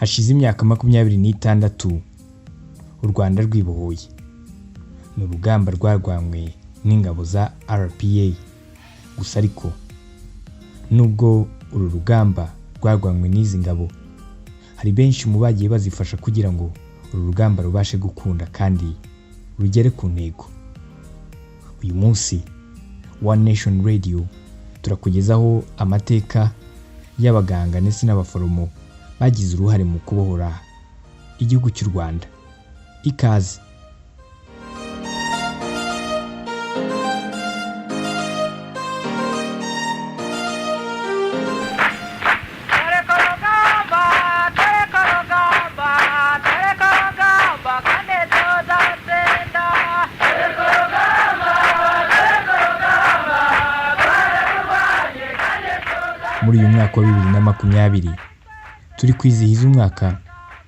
Hashize imyaka 26 u Rwanda rwibohoye. Ni urugamba rwarwanywe n'ingabo za RPA. Gusa ariko nubwo uru rugamba rwarwanywe n'izi ngabo, hari benshi mu bagiye bazifasha kugira ngo uru rugamba rubashe gukunda kandi rugere ku ntego. Uyu munsi One Nation Radio turakugezaho amateka y'abaganga ndetse n'abaforomo bagize uruhare mu kubohora igihugu cy'u Rwanda. Ikaze. Muri uyu mwaka wa 2020 turi kwizihiza umwaka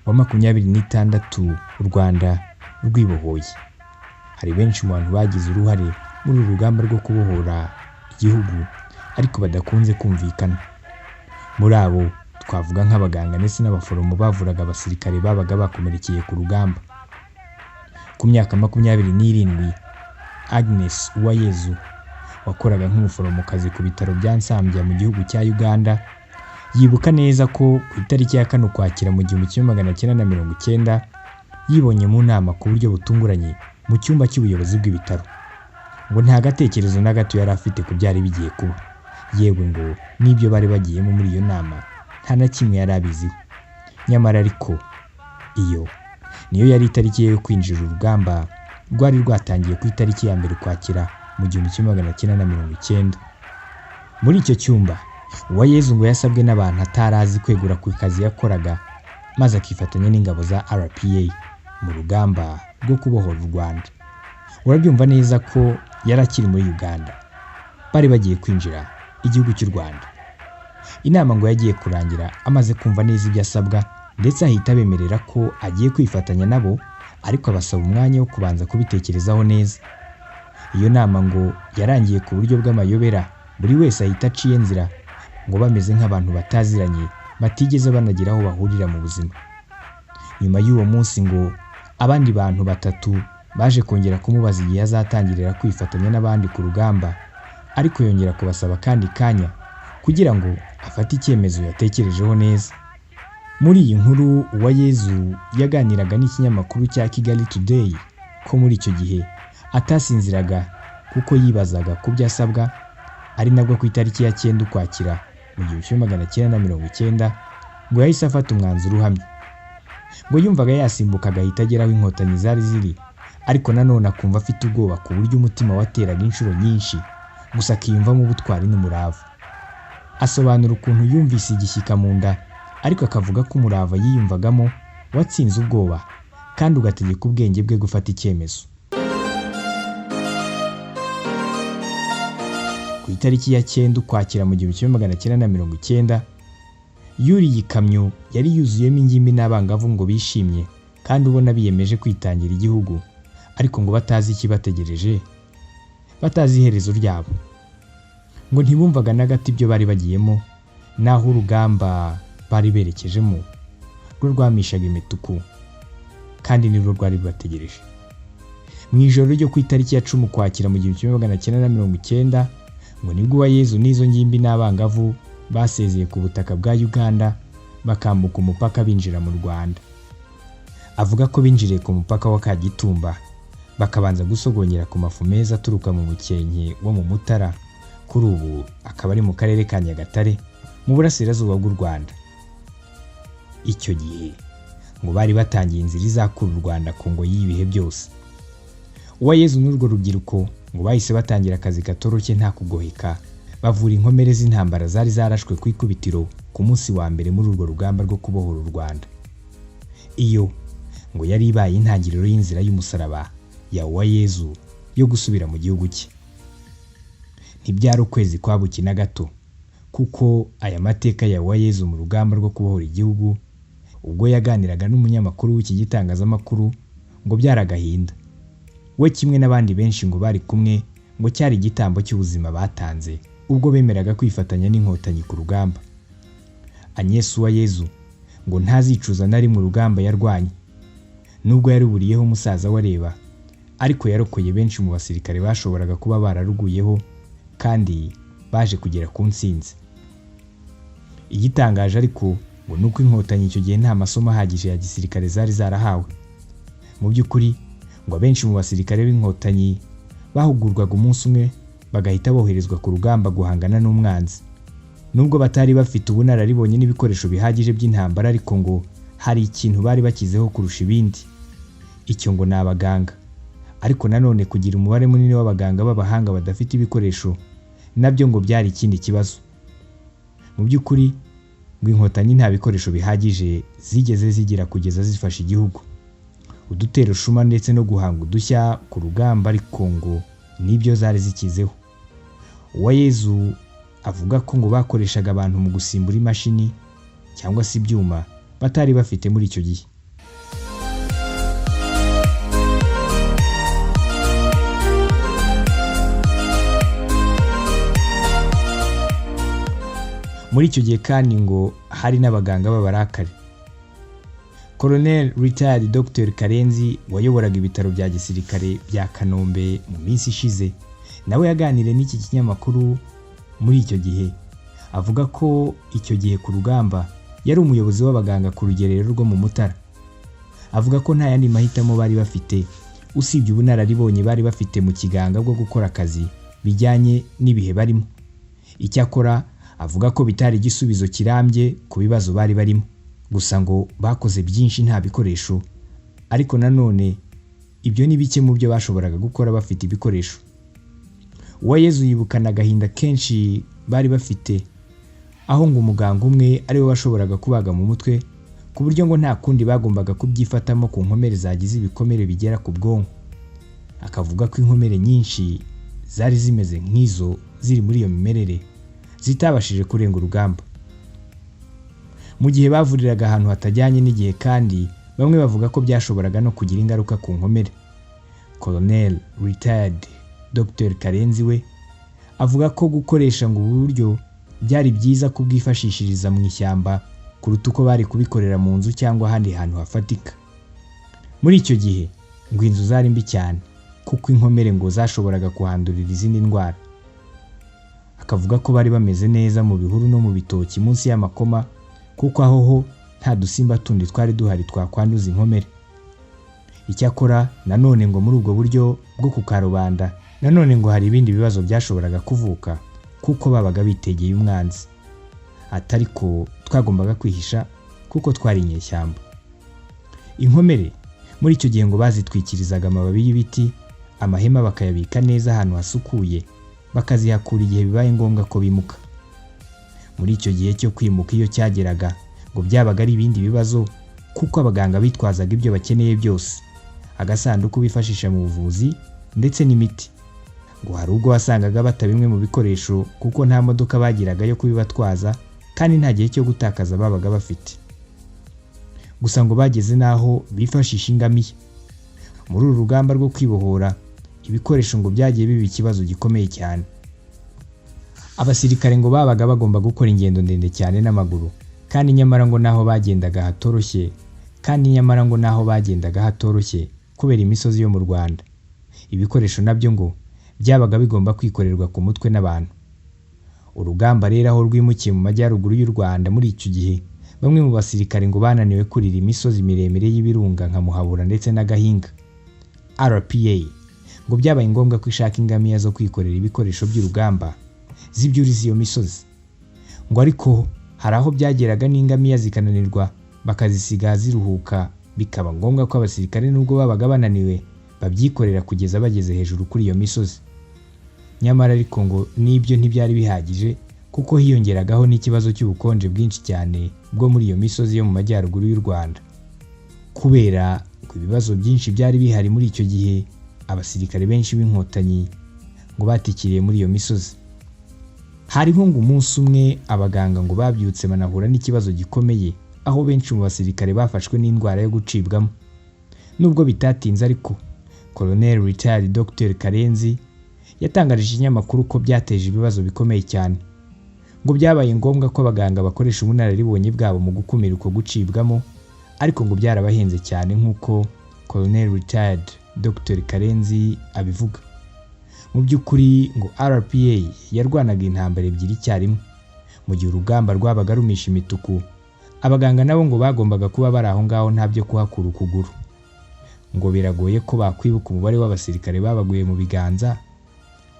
wa 26 u Rwanda rwibohoye. Hari benshi mu bantu bagize uruhare muri uru rugamba rwo kubohora igihugu ariko badakunze kumvikana. Muri abo twavuga nk'abaganga ndetse n'abaforomo bavuraga abasirikare babaga bakomerekeye ku rugamba. Ku myaka 27 Agnes Uwayezu wakoraga nk'umuforomokazi ku bitaro bya Nsambya mu gihugu cya Uganda, yibuka neza ko ku itariki ya 4 Ukwakira mu 1990 yibonye mu nama ku buryo butunguranye mu cyumba cy'ubuyobozi bw'ibitaro. Ngo nta gatekerezo na gato yari afite ku byari bigiye kuba, yewe ngo n'ibyo bari bagiyemo muri iyo nama nta na kimwe yari abiziho. Nyamara ariko iyo niyo yari itariki yo kwinjira urugamba rwari rwatangiye ku itariki ya 1 Ukwakira mu 1990. Muri icyo cyumba Uwayezu ngo yasabwe n'abantu atarazi kwegura ku kazi yakoraga maze akifatanya n'ingabo za RPA mu rugamba rwo kubohora u Rwanda. Urabyumva neza ko yarakiri muri Uganda, bari bagiye kwinjira igihugu cy'u Rwanda. Inama ngo yagiye kurangira amaze kumva neza ibyo asabwa, ndetse ahita bemerera ko agiye kwifatanya nabo, ariko abasaba umwanya wo kubanza kubitekerezaho neza. Iyo nama ngo yarangiye ku buryo bw'amayobera, buri wese ahita aciye nzira, ngo bameze nk'abantu bataziranye batigeze banagira aho bahurira mu buzima. Nyuma y'uwo munsi ngo abandi bantu batatu baje kongera kumubaza igihe azatangirira kwifatanya n'abandi ku rugamba, ariko yongera kubasaba kandi kanya kugira ngo afate icyemezo yatekerejeho neza. Muri iyi nkuru Uwayezu yaganiraga n'ikinyamakuru cya Kigali Today ko muri icyo gihe atasinziraga kuko yibazaga ku byo asabwa, ari nabwo ku itariki ya 9 Ukwakira mu 1990 ngo yahise afata umwanzuro uhamye. Ngo yumvaga yasimbuka agahita agera aho inkotanyi zari ziri, ariko nanone akumva afite ubwoba ku buryo umutima wateraga inshuro nyinshi, gusa akiyumvamo ubutwari n'umurava. Asobanura ukuntu yumvise igishyika mu nda, ariko akavuga ko umurava yiyumvagamo watsinze ubwoba kandi ugategeka ubwenge bwe gufata icyemezo. Ku itariki ya 9 Ukwakira mu 1990 yuriye ikamyo yari yuzuyemo ingimbi n'abangavu ngo bishimye kandi ubona biyemeje kwitangira igihugu, ariko ngo batazi ikibategereje, batazi iherezo ryabo. Ngo ntibumvaga na gato ibyo bari bagiyemo, naho urugamba bari berekejemo rwo rwamishaga imituku kandi nirwo rwari bategereje. Mu ijoro ryo ku itariki ya 10 Ukwakira mu 1990 ngo nibwo Uwayezu n'izo ngimbi n'abangavu basezeye ku butaka bwa Uganda bakambuka umupaka binjira mu Rwanda. Avuga ko binjiriye ku mupaka wa Kagitumba bakabanza gusogongera ku mafu meza aturuka mu Mukenke wo mu Mutara, kuri ubu akaba ari mu karere ka Nyagatare mu burasirazuba bw'u Rwanda. Icyo gihe ngo bari batangiye inzira izakura u Rwanda ku ngoyi y'ibihe byose. Uwayezu n'urwo rubyiruko ngo bahise batangira akazi katoroshye nta kugoheka, bavura inkomere z'intambara zari zarashwe ku ikubitiro ku munsi wa mbere muri urwo rugamba rwo kubohora u Rwanda. Iyo ngo yari ibaye intangiriro y'inzira y'umusaraba ya Uwayezu yo gusubira mu gihugu cye. Ntibyari ukwezi kwa buki na gato, kuko aya mateka ya Uwayezu mu rugamba rwo kubohora igihugu, ubwo yaganiraga n'umunyamakuru w'iki gitangazamakuru, ngo byaragahinda. We kimwe n'abandi benshi ngo bari kumwe, ngo cyari igitambo cy'ubuzima batanze ubwo bemeraga kwifatanya n'inkotanyi ku rugamba. Agnes Uwayezu ngo ntazicuza na rimwe urugamba yarwanye. Nubwo yaruburiyeho umusaza we areba, ariko yarokoye benshi mu basirikare bashoboraga kuba bararuguyeho kandi baje kugera ku ntsinzi. Igitangaje ariko ngo nuko inkotanyi icyo gihe nta masomo ahagije ya gisirikare zari zarahawe. Mu by'ukuri ngo abenshi mu basirikare b'inkotanyi bahugurwaga umunsi umwe bagahita boherezwa ku rugamba guhangana n'umwanzi. Nubwo batari bafite ubunararibonye n'ibikoresho bihagije by'intambara, ariko ngo hari ikintu bari bakizeho kurusha ibindi. Icyo ngo ni abaganga. Ariko nanone kugira umubare munini w'abaganga b'abahanga badafite ibikoresho nabyo ngo byari ikindi kibazo. Mu by'ukuri ngo inkotanyi nta bikoresho bihagije zigeze zigira kugeza zifasha igihugu. Udutero shuma ndetse no guhanga udushya ku rugamba, ariko ngo nibyo zari zikizeho. Uwayezu avuga ko ngo bakoreshaga abantu mu gusimbura imashini cyangwa se ibyuma batari bafite muri icyo gihe. Muri icyo gihe kandi ngo hari n'abaganga b'abarakare. Colonel Retired Dr Karenzi wayoboraga ibitaro bya gisirikare bya Kanombe mu minsi ishize, nawe yaganiriye n'iki kinyamakuru muri icyo gihe. Avuga ko icyo gihe ku rugamba yari umuyobozi w'abaganga ku rugerero rwo mu Mutara. Avuga ko nta yandi mahitamo bari bafite usibye ubunararibonye bari bafite mu kiganga bwo gukora akazi bijyanye n'ibihe barimo. Icyakora avuga ko bitari igisubizo kirambye ku bibazo bari barimo. Gusa ngo bakoze byinshi nta bikoresho, ariko nanone ibyo ni bike mu byo bashoboraga gukora bafite ibikoresho. Uwayezu yibukana agahinda kenshi bari bafite, aho ngo umuganga umwe ariwe washoboraga kubaga mu mutwe, ku buryo ngo nta kundi bagombaga kubyifatamo ku nkomere zagize ibikomere bigera ku bwonko. Akavuga ko inkomere nyinshi zari zimeze nk'izo ziri muri iyo mimerere zitabashije kurenga urugamba. Mu gihe bavuriraga ahantu hatajyanye n'igihe kandi bamwe bavuga ko byashoboraga no kugira ingaruka ku nkomere. Colonel Retired Dr Karenzi we avuga ko gukoresha ngo ubu buryo byari byiza kubwifashishiriza mu ishyamba kuruta uko bari kubikorera mu nzu cyangwa ahandi hantu hafatika. Muri icyo gihe ngo inzu zari mbi cyane kuko inkomere ngo zashoboraga kuhandurira izindi ndwara. Akavuga ko bari bameze neza mu bihuru no mu bitoki munsi y'amakoma, kuko aho ho nta dusimba tundi twari duhari twakwanduza inkomere. Icyakora nanone ngo muri ubwo buryo bwo ku karubanda nanone ngo hari ibindi bibazo byashoboraga kuvuka kuko babaga bitegeye umwanzi. Atari ko twagombaga kwihisha kuko twari inyeshyamba. Inkomere muri icyo gihe ngo bazitwikirizaga amababi y'ibiti, amahema bakayabika neza ahantu hasukuye, bakazihakura igihe bibaye ngombwa ko bimuka. Muri icyo gihe cyo kwimuka iyo cyageraga ngo byabaga ari ibindi bibazo kuko abaganga bitwazaga ibyo bakeneye byose, agasanduku bifashisha mu buvuzi ndetse n'imiti. Ngo hari ubwo wasangaga bata bimwe mu bikoresho kuko nta modoka bagiraga yo kubibatwaza kandi nta gihe cyo gutakaza babaga bafite. Gusa ngo bageze naho bifashisha ingamiya. Muri uru rugamba rwo kwibohora ibikoresho ngo byagiye biba ikibazo gikomeye cyane. Abasirikare ngo babaga bagomba gukora ingendo ndende cyane n'amaguru, kandi nyamara ngo naho bagendaga hatoroshye kubera imisozi yo mu Rwanda. Ibikoresho nabyo ngo byabaga bigomba kwikorerwa ku mutwe n'abantu. Urugamba rero aho rwimukiye mu majyaruguru y'u Rwanda muri icyo gihe, bamwe mu basirikare ngo bananiwe kurira imisozi miremire y'ibirunga nka Muhabura ndetse na Gahinga. RPA ngo byabaye ngombwa ko ishaka ingamiya zo kwikorera ibikoresho by'urugamba zibyuriza iyo misozi. Ngo ariko hari aho byageraga n'ingamiya zikananirwa bakazisiga ziruhuka, bikaba ngombwa ko abasirikare nubwo babaga bananiwe babyikorera kugeza bageze hejuru kuri iyo misozi. Nyamara ariko ngo n'ibyo ntibyari bihagije kuko hiyongeragaho n'ikibazo cy'ubukonje bwinshi cyane bwo muri iyo misozi yo mu majyaruguru y'u Rwanda. Kubera ko ibibazo byinshi byari bihari muri icyo gihe, abasirikare benshi b'inkotanyi ngo batikiriye muri iyo misozi. Hariho ngo umunsi umwe abaganga ngo babyutse banahura n'ikibazo gikomeye, aho benshi mu basirikare bafashwe n'indwara yo gucibwamo. Nubwo bitatinze ariko Colonel Retired Dr Karenzi yatangarije ikinyamakuru ko byateje ibibazo bikomeye cyane ngo byabaye ngombwa ko abaganga bakoresha ubunararibonye bwabo mu gukumira uko gucibwamo, ariko ngo byarabahenze cyane nk'uko Colonel Retired Dr Karenzi abivuga. Mu by'ukuri ngo RPA yarwanaga intambara ebyiri icyarimwe. Mu gihe urugamba rwabaga rumisha imituku, abaganga nabo ngo bagombaga kuba bari aho ngaho nta byo kuhakura ukuguru. Ngo biragoye ko bakwibuka umubare w'abasirikare babaguye mu biganza,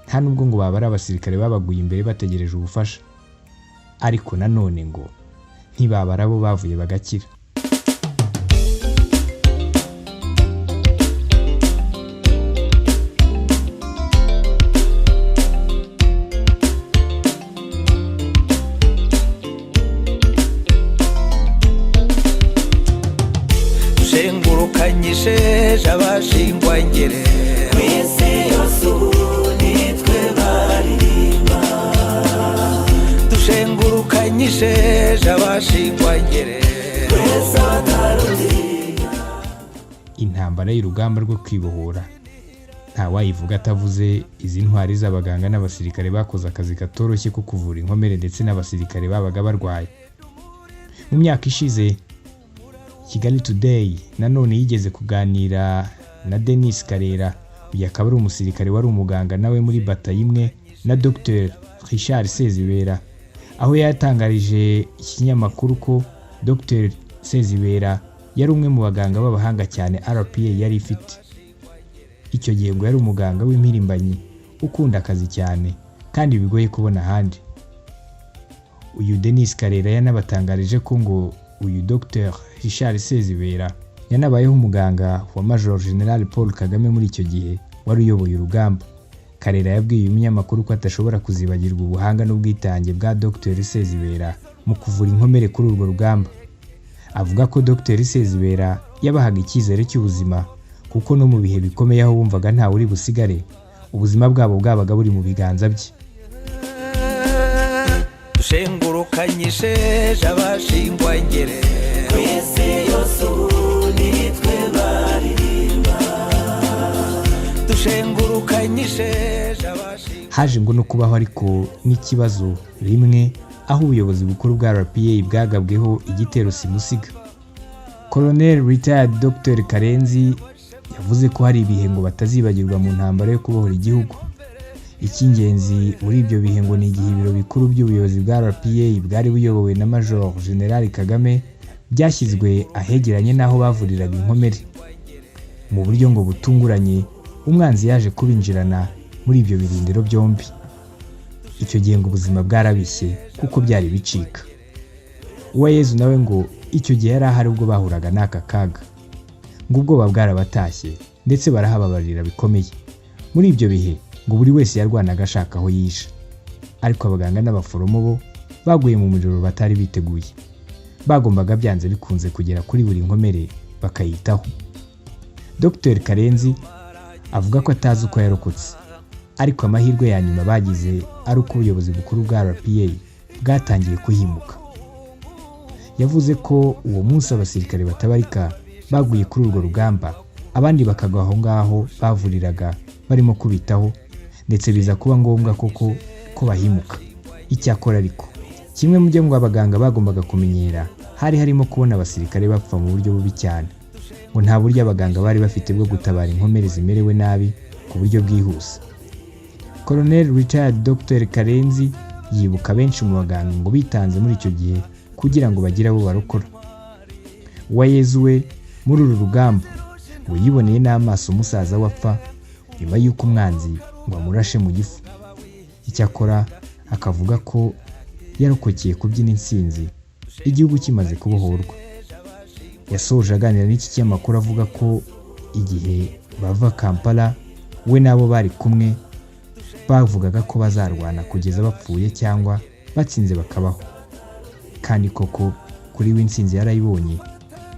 nta nubwo ngo baba ari abasirikare babaguye imbere bategereje ubufasha, ariko nanone ngo ntibabara bo bavuye bagakira. Dusengurukanyije abashingwa ngere kwisi yose ubu nitwe baririmba. Dusengurukanyije abashingwa ngere kwese abatarutinya. Intambara y'urugamba rwo kwibohora nta wayivuga atavuze izi ntwari z'abaganga n'abasirikare bakoze akazi katoroshye ko kuvura inkomere ndetse n'abasirikare babaga barwaye. Mu myaka ishize Kigali Today nanone yigeze kuganira na Denis Karera, uyu akaba ari umusirikare wari umuganga nawe muri batayo imwe na Dr Richard Sezibera, aho yatangarije ikinyamakuru ko Dr Sezibera yari umwe mu baganga b'abahanga cyane RPA yari ifite. Icyo gihe ngo yari umuganga w'impirimbanyi ukunda akazi cyane kandi bigoye kubona ahandi. Uyu Denis Karera yanabatangarije ko ngo uyu Dr Richard Sezibera yanabayeho umuganga wa Major General Paul Kagame muri icyo gihe wari uyoboye urugamba. Karera yabwiye uyu munyamakuru ko atashobora kuzibagirwa ubuhanga n'ubwitange bwa Dr Sezibera mu kuvura inkomere kuri urwo rugamba. Avuga ko Dr Sezibera yabahaga icyizere cy'ubuzima kuko no mu bihe bikomeye aho bumvaga ntawe uri busigare, ubuzima bwabo bwabaga buri mu biganza bye. Dusengurukanyije abashingwa ngere kwisi yose ubu nitwe baririmba. Dusengurukanyije abashingwa. Haje ngo no kubaho ariko n'ikibazo rimwe aho ubuyobozi bukuru bwa RPA bwagabweho igitero simusiga. Colonel Retired Dr Karenzi yavuze ko hari ibihe ngo batazibagirwa mu ntambara yo kubohora igihugu. Icy'ingenzi muri ibyo bihe ngo ni igihe ibiro bikuru by'ubuyobozi bwa RPA bwari buyobowe na Major General Kagame byashyizwe ahegeranye n'aho bavuriraga inkomere. Mu buryo ngo butunguranye umwanzi yaje kubinjirana muri ibyo birindiro byombi. Icyo gihe ngo ubuzima bwarabishye kuko byari bicika. Uwayezu nawe ngo icyo gihe yari ahari ubwo bahuraga n'aka kaga, ngo ubwoba bwarabatashye ndetse barahababarira bikomeye. Muri ibyo bihe ngo buri wese yarwanaga ashaka aho yisha, ariko abaganga n'abaforomo bo baguye mu muriro batari biteguye. Bagombaga byanze bikunze kugera kuri buri nkomere bakayitaho. Dr Karenzi avuga ko atazi uko yarokotse, ariko amahirwe ya nyuma bagize ari uko ubuyobozi bukuru bwa RPA bwatangiye kuhimuka. Yavuze ko uwo munsi abasirikare batabarika baguye kuri urwo rugamba, abandi bakagwa aho ngaho bavuriraga barimo kubitaho, ndetse biza kuba ngombwa koko ko bahimuka. Icyakora ariko kimwe mu byo ngo abaganga bagombaga kumenyera hari harimo kubona abasirikare bapfa mu buryo bubi cyane. Ngo nta buryo abaganga bari bafite bwo gutabara inkomere zimerewe nabi ku buryo bwihuse. Colonel Richard Dr Karenzi yibuka benshi mu baganga ngo bitanze muri icyo gihe kugira ngo bagire abo barokora. Uwayezu we muri uru rugamba ngo yiboneye n'amaso umusaza wapfa nyuma y'uko umwanzi ngo amurashe mu gifu. Icyakora akavuga ko yarokokeye kubyina insinzi igihugu kimaze kubohorwa. Yasoje aganira n'iki kinyamakuru avuga ko igihe bava Kampala we nabo bari kumwe bavugaga ko bazarwana kugeza bapfuye cyangwa batsinze bakabaho. Kandi koko kuri we intsinzi yarayibonye,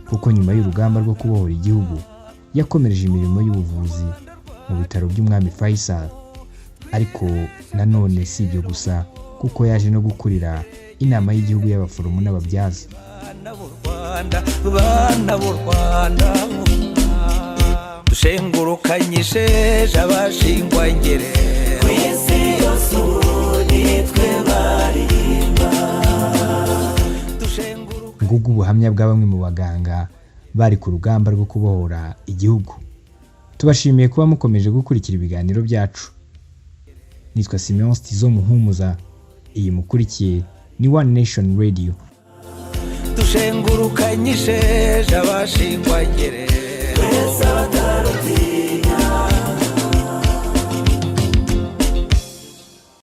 kuko nyuma y'urugamba rwo kubohora igihugu yakomereje imirimo y'ubuvuzi mu bitaro by'umwami Faisal. Ariko nanone si ibyo gusa, kuko yaje no gukurira inama y'igihugu y'abaforomo n'ababyaza. Bana b'u Rwanda dusengurukanyije abashingwa ngere kwisi yose ubu nitwe baririmba. bw'ubuhamya bwa bamwe mu baganga bari ku rugamba rwo kubohora igihugu. Tubashimiye kuba mukomeje gukurikira ibiganiro byacu. Nitwa Simeon Stizo Muhumuza. Iyi mukurikiye ni One Nation Radio. dushengurukanyije abashingwa ngere twese abatarutinya